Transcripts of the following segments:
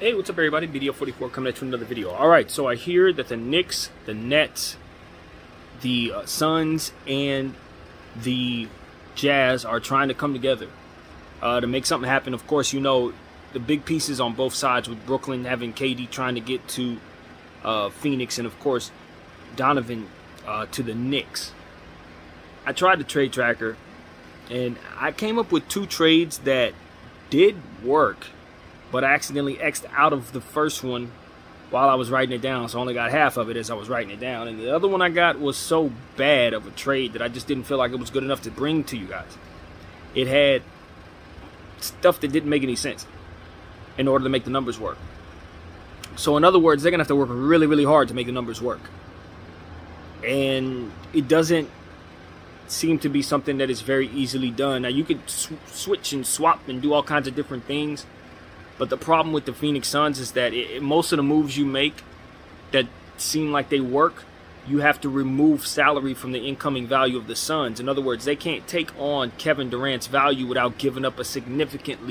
Hey, what's up everybody? BDO44 coming at you with another video. Alright, so I hear that the Knicks, the Nets, the Suns, and the Jazz are trying to come together to make something happen. Of course, you know, the big pieces on both sides with Brooklyn having KD trying to get to Phoenix, and of course, Donovan to the Knicks. I tried the trade tracker, and I came up with two trades that did work, but I accidentally X'd out of the first one while I was writing it down, so I only got half of it as I was writing it down. And the other one I got was so bad of a trade that I just didn't feel like it was good enough to bring to you guys. It had stuff that didn't make any sense in order to make the numbers work. So in other words, they're going to have to work really, really hard to make the numbers work. And it doesn't seem to be something that is very easily done. Now, you could switch and swap and do all kinds of different things. But the problem with the Phoenix Suns is that most of the moves you make that seem like they work, you have to remove salary from the incoming value of the Suns. In other words, they can't take on Kevin Durant's value without giving up a significant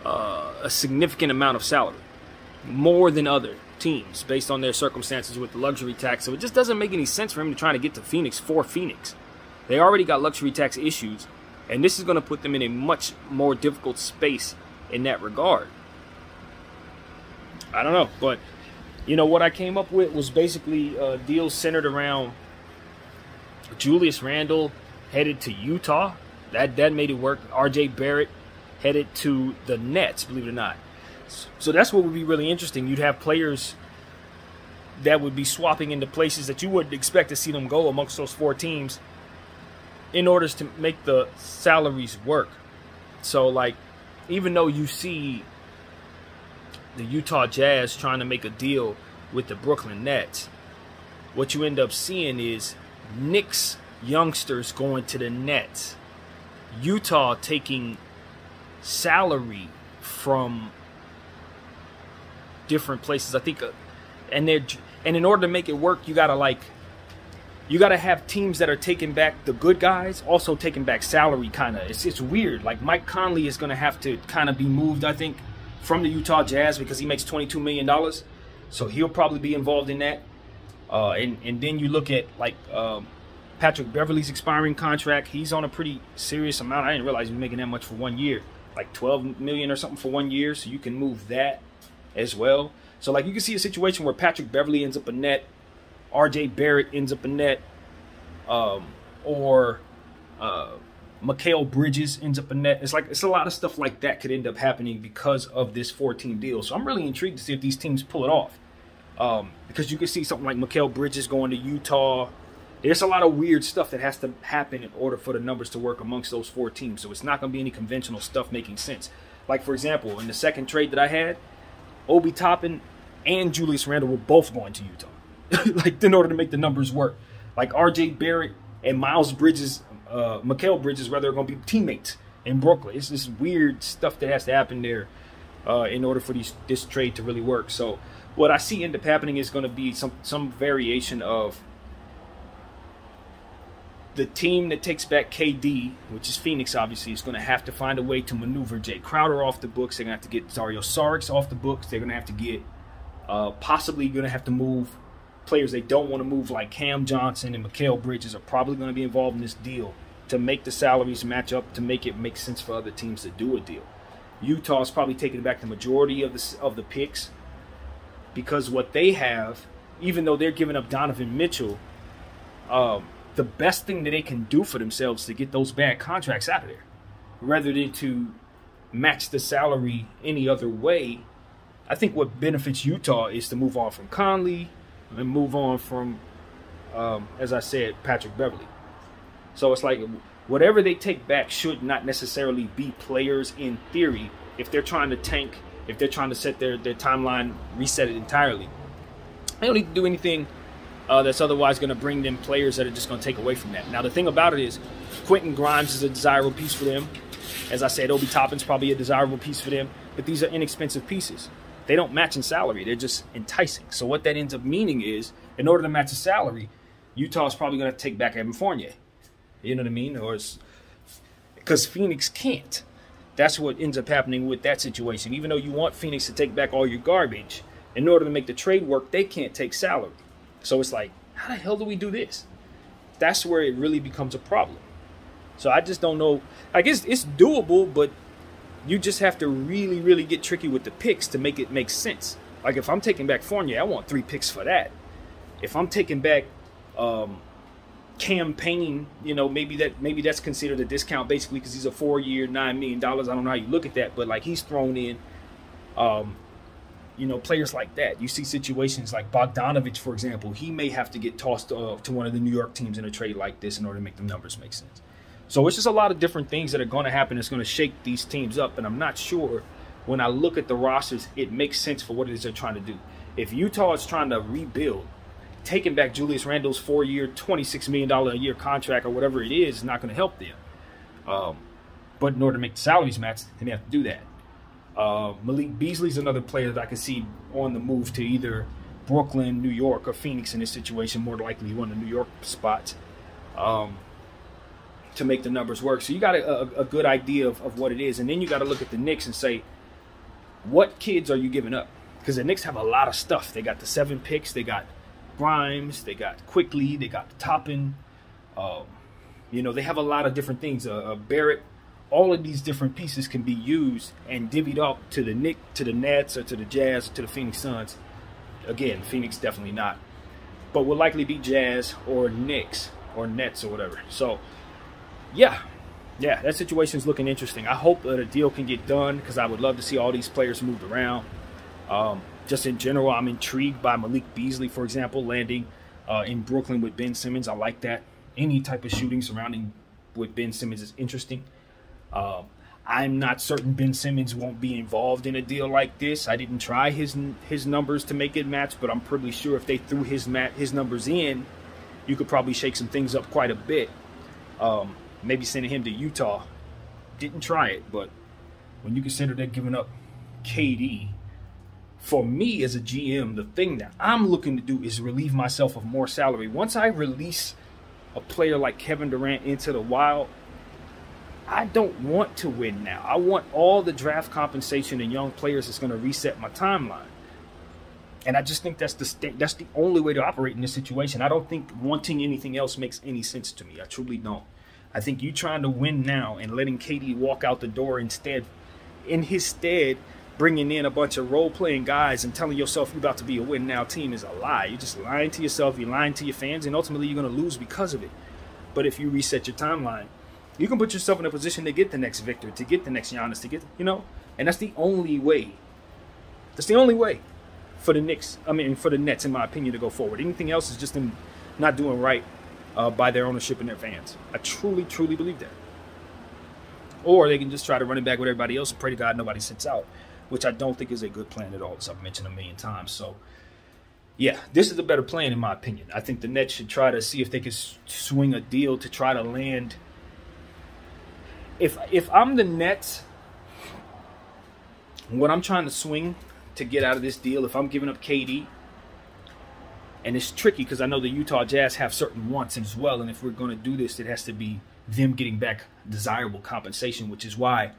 amount of salary, more than other teams based on their circumstances with the luxury tax. So it just doesn't make any sense for him to try to get to Phoenix for Phoenix. They already got luxury tax issues, and this is going to put them in a much more difficult space in that regard. I don't know, but you know what I came up with was basically deals centered around Julius Randle headed to Utah. That made it work. RJ Barrett headed to the Nets, believe it or not. So that's what would be really interesting. You'd have players that would be swapping into places that you wouldn't expect to see them go amongst those four teams in order to make the salaries work. So like, even though you see the Utah Jazz trying to make a deal with the Brooklyn Nets, what you end up seeing is Knicks youngsters going to the Nets, Utah taking salary from different places. I think, and in order to make it work, you gotta have teams that are taking back the good guys, also taking back salary. Kind of, it's weird. Like Mike Conley is gonna have to kind of be moved, I think, from the Utah Jazz because he makes $22 million, so he'll probably be involved in that. And then you look at like Patrick Beverley's expiring contract. He's on a pretty serious amount. I didn't realize he was making that much for 1 year, like $12 million or something for 1 year. So you can move that as well. So like you can see a situation where Patrick Beverley ends up a net, RJ Barrett ends up a net, or Mikal Bridges ends up a net. It's a lot of stuff like that could end up happening because of this 4-team deal. So I'm really intrigued to see if these teams pull it off, because you can see something like Mikal Bridges going to Utah. There's a lot of weird stuff that has to happen in order for the numbers to work amongst those four teams. So it's not going to be any conventional stuff making sense. Like, for example, in the second trade that I had, Obi Toppin and Julius Randle were both going to Utah. Like, in order to make the numbers work. Like RJ Barrett and Miles Bridges, Mikal Bridges, rather, are going to be teammates in Brooklyn. It's this weird stuff that has to happen there in order for this trade to really work. So what I see end up happening is going to be some variation of the team that takes back KD, which is Phoenix, obviously, is going to have to find a way to maneuver Jay Crowder off the books. They're going to have to get Dario Saric off the books. They're going to have to get possibly going to have to move players they don't want to move, like Cam Johnson and Mikal Bridges are probably going to be involved in this deal to make the salaries match up, to make it make sense for other teams to do a deal. Utah's probably taking back the majority of the picks, because what they have, even though they're giving up Donovan Mitchell, the best thing that they can do for themselves to get those bad contracts out of there, rather than to match the salary any other way. I think what benefits Utah is to move on from Conley and move on from, as I said, Patrick Beverley. So it's like whatever they take back should not necessarily be players in theory if they're trying to tank, if they're trying to set their timeline, reset it entirely. They don't need to do anything that's otherwise going to bring them players that are just going to take away from that. Now, the thing about it is Quentin Grimes is a desirable piece for them. As I said, Obi Toppin's probably a desirable piece for them, but these are inexpensive pieces. They don't match in salary. They're just enticing. So what that ends up meaning is, in order to match the salary, Utah's probably going to take back Evan Fournier. You know what I mean? Or because Phoenix can't. That's what ends up happening with that situation. Even though you want Phoenix to take back all your garbage, in order to make the trade work, they can't take salary. So it's like, how the hell do we do this? That's where it really becomes a problem. So I just don't know. I guess it's doable, but you just have to really, really get tricky with the picks to make it make sense. Like if I'm taking back Fournier, I want 3 picks for that. If I'm taking back Cam Payne, you know, maybe that's considered a discount basically because he's a 4-year, $9 million. I don't know how you look at that, but like he's thrown in, you know, players like that. You see situations like Bogdanovich, for example. He may have to get tossed to one of the New York teams in a trade like this in order to make the numbers make sense. So it's just a lot of different things that are going to happen that's going to shake these teams up. And I'm not sure when I look at the rosters, it makes sense for what it is they're trying to do. If Utah is trying to rebuild, taking back Julius Randle's 4-year, $26 million a year contract or whatever it is not going to help them. But in order to make the salaries match, they have to do that. Malik Beasley's another player that I can see on the move to either Brooklyn, New York, or Phoenix in this situation. More likely one of the New York spots. To make the numbers work. So you got a good idea of what it is. And then you got to look at the Knicks and say, what kids are you giving up? Because the Knicks have a lot of stuff. They got the 7 picks. They got Grimes. They got Quickly. They got Toppin. You know, they have a lot of different things. Barrett. All of these different pieces can be used and divvied up to the Knicks, to the Nets, or to the Jazz, or to the Phoenix Suns. Again, Phoenix definitely not. But will likely be Jazz or Knicks or Nets or whatever. So, yeah, that situation is looking interesting. I hope that a deal can get done because I would love to see all these players moved around. Just in general, I'm intrigued by Malik Beasley, for example, landing in Brooklyn with Ben Simmons. I like that. Any type of shooting surrounding with Ben Simmons is interesting. I'm not certain Ben Simmons won't be involved in a deal like this. I didn't try his numbers to make it match, but I'm pretty sure if they threw his numbers in, you could probably shake some things up quite a bit. Maybe sending him to Utah. Didn't try it, but when you consider they're giving up KD, for me as a GM, the thing that I'm looking to do is relieve myself of more salary. Once I release a player like Kevin Durant into the Wild, I don't want to win now. I want all the draft compensation and young players that's going to reset my timeline. And I just think that's the only way to operate in this situation. I don't think wanting anything else makes any sense to me. I truly don't. I think you trying to win now and letting KD walk out the door instead, in his stead, bringing in a bunch of role-playing guys and telling yourself you're about to be a win-now team is a lie. You're just lying to yourself, you're lying to your fans, and ultimately you're going to lose because of it. But if you reset your timeline, you can put yourself in a position to get the next Victor, to get the next Giannis, to get, you know, and that's the only way. That's the only way for the Knicks, for the Nets, in my opinion, to go forward. Anything else is just them not doing right by their ownership and their fans. I truly, truly believe that. Or they can just try to run it back with everybody else and pray to God nobody sits out, which I don't think is a good plan at all, as I've mentioned a million times. So, yeah, this is a better plan in my opinion. I think the Nets should try to see if they can swing a deal to try to land. If I'm the Nets, what I'm trying to swing to get out of this deal, if I'm giving up KD, and it's tricky because I know the Utah Jazz have certain wants as well, and if we're going to do this, it has to be them getting back desirable compensation, which is why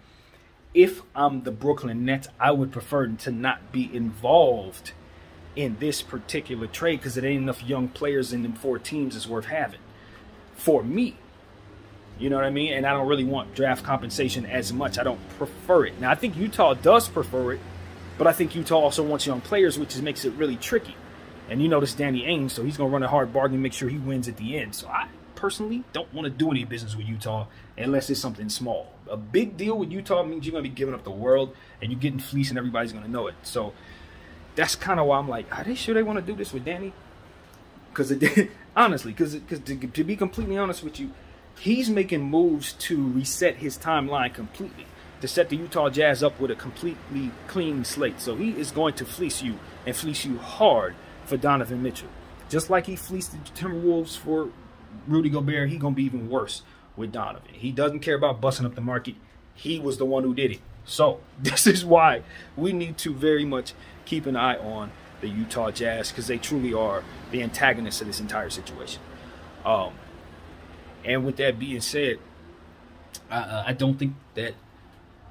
if I'm the Brooklyn Nets, I would prefer to not be involved in this particular trade because it ain't enough young players in them 4 teams is worth having for me. You know what I mean? And I don't really want draft compensation as much. I don't prefer it. Now, I think Utah does prefer it, but I think Utah also wants young players, which makes it really tricky. And you notice Danny Ainge, so he's going to run a hard bargain and make sure he wins at the end. So I personally don't want to do any business with Utah unless it's something small. A big deal with Utah means you're going to be giving up the world and you're getting fleeced and everybody's going to know it. So that's kind of why I'm like, are they sure they want to do this with Danny? Because honestly, because to be completely honest with you, he's making moves to reset his timeline completely, to set the Utah Jazz up with a completely clean slate. So he is going to fleece you and fleece you hard for Donovan Mitchell. Just like he fleeced the Timberwolves for Rudy Gobert, he's going to be even worse with Donovan. He doesn't care about busting up the market. He was the one who did it. So this is why we need to very much keep an eye on the Utah Jazz because they truly are the antagonists of this entire situation. And with that being said, I don't think that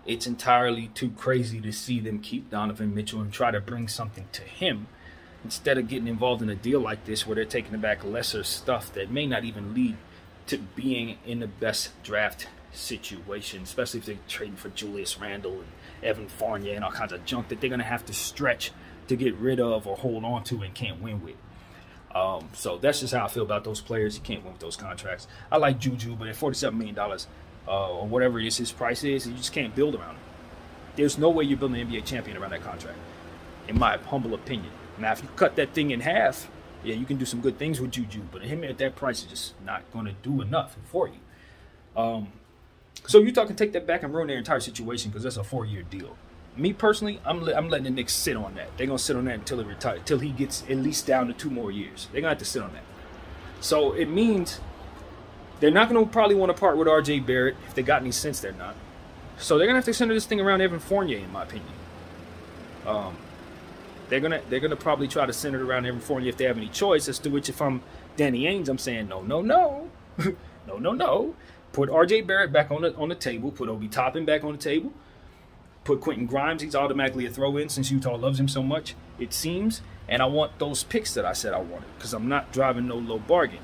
it's entirely too crazy to see them keep Donovan Mitchell and try to bring something to him instead of getting involved in a deal like this where they're taking back lesser stuff that may not even lead to being in the best draft situation, especially if they're trading for Julius Randle and Evan Fournier and all kinds of junk that they're going to have to stretch to get rid of or hold on to and can't win with. So that's just how I feel about those players. You can't win with those contracts. I like Juju, but at $47 million or whatever it is his price is, you just can't build around him. There's no way you're building an NBA champion around that contract, in my humble opinion. Now, if you cut that thing in half, yeah, you can do some good things with Juju, but him at that price is just not going to do enough for you. So Utah can take that back and ruin their entire situation because that's a 4-year deal. Me personally, I'm letting the Knicks sit on that. They're going to sit on that until he retires, until he gets at least down to 2 more years. They're going to have to sit on that. So it means they're not going to probably want to part with R.J. Barrett. If they got any sense, they're not. So they're going to have to center this thing around Evan Fournier, in my opinion. They're gonna probably try to center it around Evan Fournier if they have any choice. As to which, if I'm Danny Ainge, I'm saying no, no. Put R.J. Barrett back on the table. Put Obi Toppin back on the table. Put Quentin Grimes. He's automatically a throw-in since Utah loves him so much, it seems. And I want those picks that I said I wanted because I'm not driving no low bargain.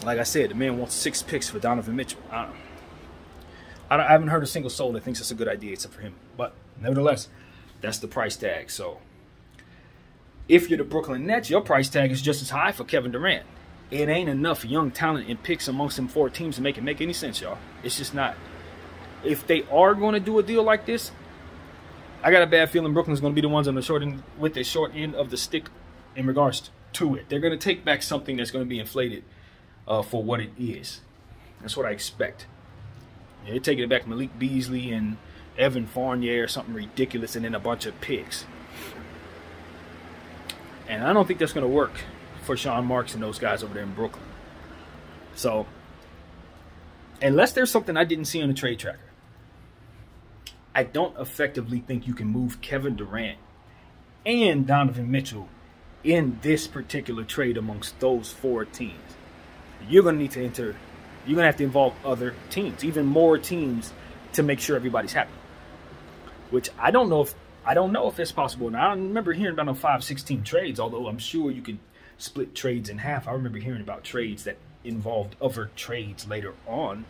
Like I said, the man wants 6 picks for Donovan Mitchell. I haven't heard a single soul that thinks it's a good idea except for him. But nevertheless, that's the price tag. So if you're the Brooklyn Nets, your price tag is just as high for Kevin Durant. It ain't enough young talent and picks amongst them 4 teams to make it make any sense, y'all. It's just not. If they are going to do a deal like this, I got a bad feeling Brooklyn's going to be the ones on the short end, with the short end of the stick in regards to it. They're going to take back something that's going to be inflated for what it is. That's what I expect. Yeah, they're taking it back Malik Beasley and Evan Fournier or something ridiculous and then a bunch of picks. And I don't think that's going to work for Sean Marks and those guys over there in Brooklyn. So, unless there's something I didn't see on the trade tracker, I don't effectively think you can move Kevin Durant and Donovan Mitchell in this particular trade amongst those 4 teams. You're going to need to enter, you're going to have to involve other teams, even more teams, to make sure everybody's happy. Which I don't know if it's possible. Now, I don't remember hearing about no 5-6 trades, although I'm sure you could split trades in half. I remember hearing about trades that involved other trades later on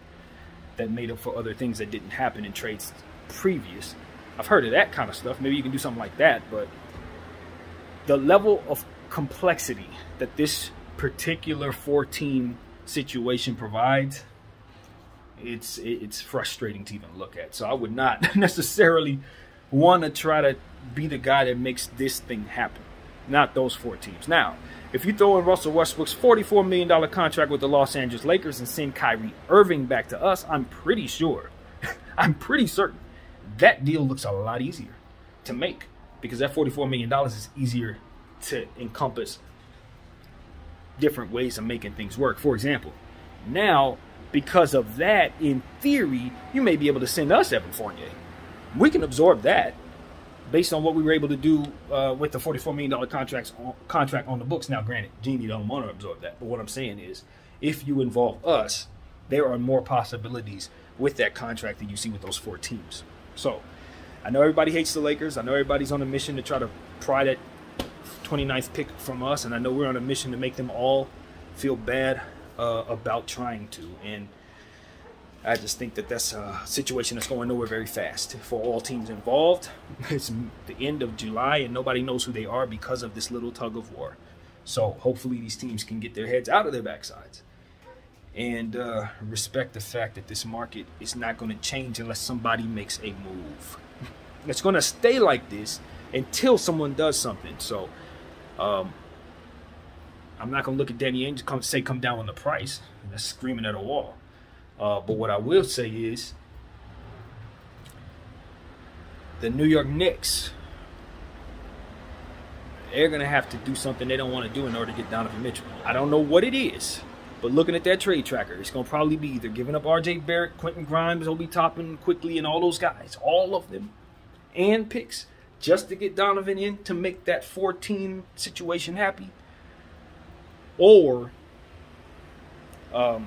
that made up for other things that didn't happen in trades previous. I've heard of that kind of stuff. Maybe you can do something like that, but the level of complexity that this particular 4-team situation provides, it's frustrating to even look at. So I would not necessarily want to try to be the guy that makes this thing happen. Not those 4 teams. Now, if you throw in Russell Westbrook's $44 million contract with the Los Angeles Lakers and send Kyrie Irving back to us, I'm pretty sure, I'm pretty certain that deal looks a lot easier to make because that $44 million is easier to encompass different ways of making things work. For example, now, because of that, in theory, you may be able to send us Evan Fournier. We can absorb that based on what we were able to do with the $44 million contract on the books. Now, granted, Genie don't want to absorb that. But what I'm saying is, if you involve us, there are more possibilities with that contract than you see with those 4 teams. So, I know everybody hates the Lakers. I know everybody's on a mission to try to pry that 29th pick from us. And I know we're on a mission to make them all feel bad about trying to. And I just think that that's a situation that's going nowhere very fast for all teams involved. It's the end of July and nobody knows who they are because of this little tug of war. So hopefully these teams can get their heads out of their backsides and respect the fact that this market is not going to change unless somebody makes a move. It's going to stay like this until someone does something. So I'm not going to look at Danny Ainge and come down on the price. That's screaming at a wall. But what I will say is the New York Knicks, they're going to have to do something they don't want to do in order to get Donovan Mitchell. I don't know what it is, but looking at that trade tracker, it's going to probably be either giving up R.J. Barrett, Quentin Grimes, Obi Toppin quickly, and all those guys, all of them, and picks just to get Donovan in to make that 4-team situation happy, or they're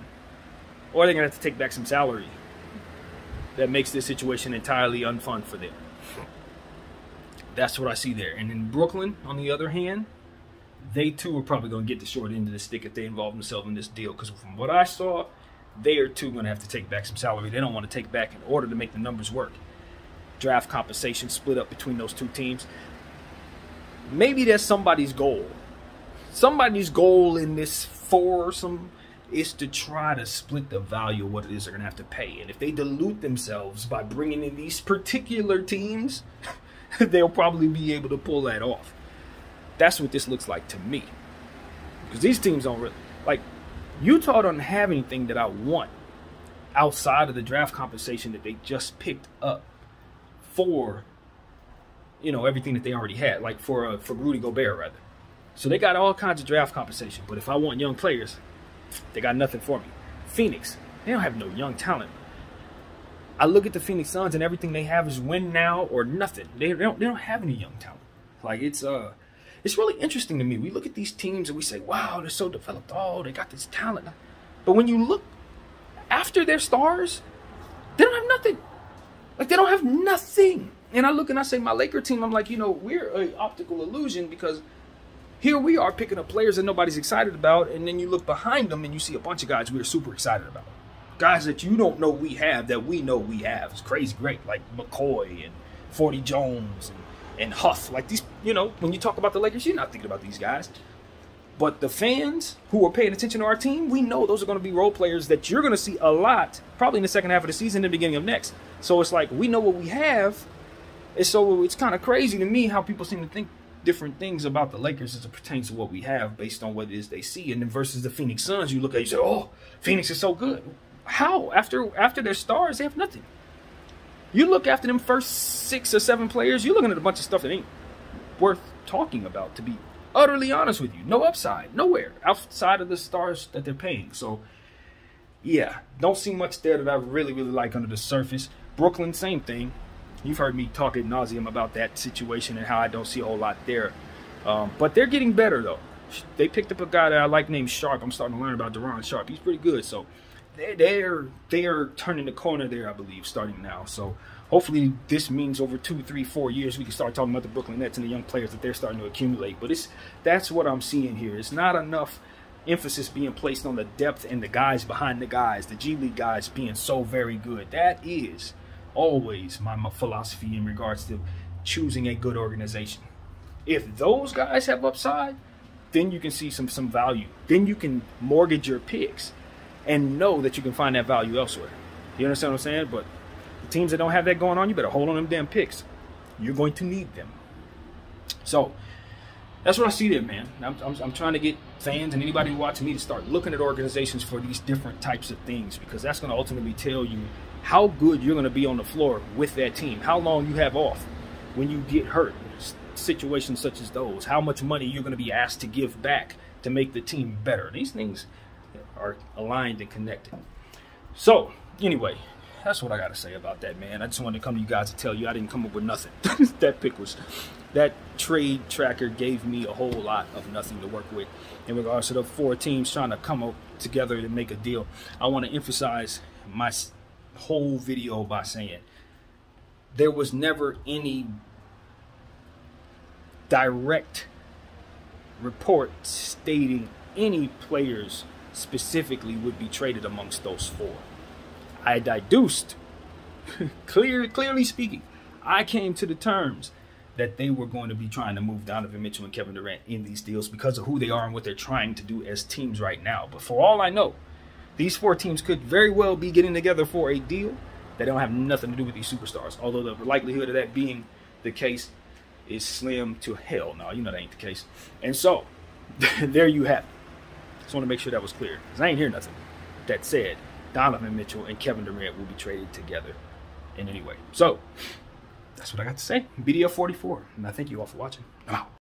going to have to take back some salary. that makes this situation entirely unfun for them. That's what I see there. And in Brooklyn, on the other hand, they too are probably going to get the short end of the stick if they involve themselves in this deal. Because from what I saw, they are too going to have to take back some salary. They don't want to take back in order to make the numbers work. Draft compensation split up between those two teams. Maybe that's somebody's goal. Somebody's goal in this foursome is to try to split the value of what it is they're going to have to pay. And if they dilute themselves by bringing in these particular teams, they'll probably be able to pull that off. That's what this looks like to me. Because these teams don't really... Like, Utah don't have anything that I want outside of the draft compensation that they just picked up for, you know, everything that they already had. Like, for Rudy Gobert, rather. So they got all kinds of draft compensation. But if I want young players, they got nothing for me. Phoenix, they don't have no young talent. I look at the Phoenix Suns and everything they have is win now or nothing. They don't have any young talent. Like, it's really interesting to me. We look at these teams and we say, wow, they're so developed. Oh, they got this talent. But when you look after their stars, they don't have nothing. Like, they don't have nothing. And I look and I say, my Laker team, I'm like, you know, we're an optical illusion because here we are picking up players that nobody's excited about. And then you look behind them and you see a bunch of guys we're super excited about. Guys that you don't know we have that we know we have. It's crazy great. Like McCoy and 40 Jones and Huff. Like these, you know, when you talk about the Lakers, you're not thinking about these guys. But the fans who are paying attention to our team, we know those are going to be role players that you're going to see a lot, probably in the second half of the season and the beginning of next. So it's like, we know what we have. And so it's kind of crazy to me how people seem to think different things about the Lakers as it pertains to what we have based on what it is they see. And then versus the Phoenix Suns, you look at it, you say, oh, Phoenix is so good. How? After their stars, they have nothing. You look after them first 6 or 7 players, you're looking at a bunch of stuff that ain't worth talking about, to be utterly honest with you. No upside, nowhere outside of the stars that they're paying. So, yeah, don't see much there that I really, really like under the surface. Brooklyn, same thing. You've heard me talk ad nauseum about that situation and how I don't see a whole lot there. But they're getting better, though. They picked up a guy that I like named Sharp. I'm starting to learn about Deron Sharp. He's pretty good, so... They are turning the corner there, I believe, starting now. So hopefully this means over 2, 3, 4 years we can start talking about the Brooklyn Nets and the young players that they're starting to accumulate. But that's what I'm seeing here. It's not enough emphasis being placed on the depth and the guys behind the guys, the G League guys being so very good. That is always my philosophy in regards to choosing a good organization. If those guys have upside, then you can see some value. Then you can mortgage your picks and know that you can find that value elsewhere. You understand what I'm saying? But the teams that don't have that going on, you better hold on them damn picks. You're going to need them. So that's what I see there, man. I'm trying to get fans and anybody watching me to start looking at organizations for these different types of things, because that's going to ultimately tell you how good you're going to be on the floor with that team, how long you have off when you get hurt, situations such as those, how much money you're going to be asked to give back to make the team better. These things are aligned and connected. So anyway, that's what I got to say about that, man. I just wanted to come to you guys to tell you I didn't come up with nothing. That trade tracker gave me a whole lot of nothing to work with in regards to the 4 teams trying to come up together to make a deal. I want to emphasize my whole video by saying there was never any direct report stating any players specifically would be traded amongst those 4. I deduced, clearly speaking, I came to the terms that they were going to be trying to move Donovan Mitchell and Kevin Durant in these deals because of who they are and what they're trying to do as teams right now. But for all I know, these 4 teams could very well be getting together for a deal that don't have nothing to do with these superstars. Although the likelihood of that being the case is slim to hell. No, you know that ain't the case. And so, there you have it. Just want to make sure that was clear, because I ain't hear nothing that said Donovan Mitchell and Kevin Durant will be traded together in any way. So, that's what I got to say. BDF 44, and I thank you all for watching. I'm out.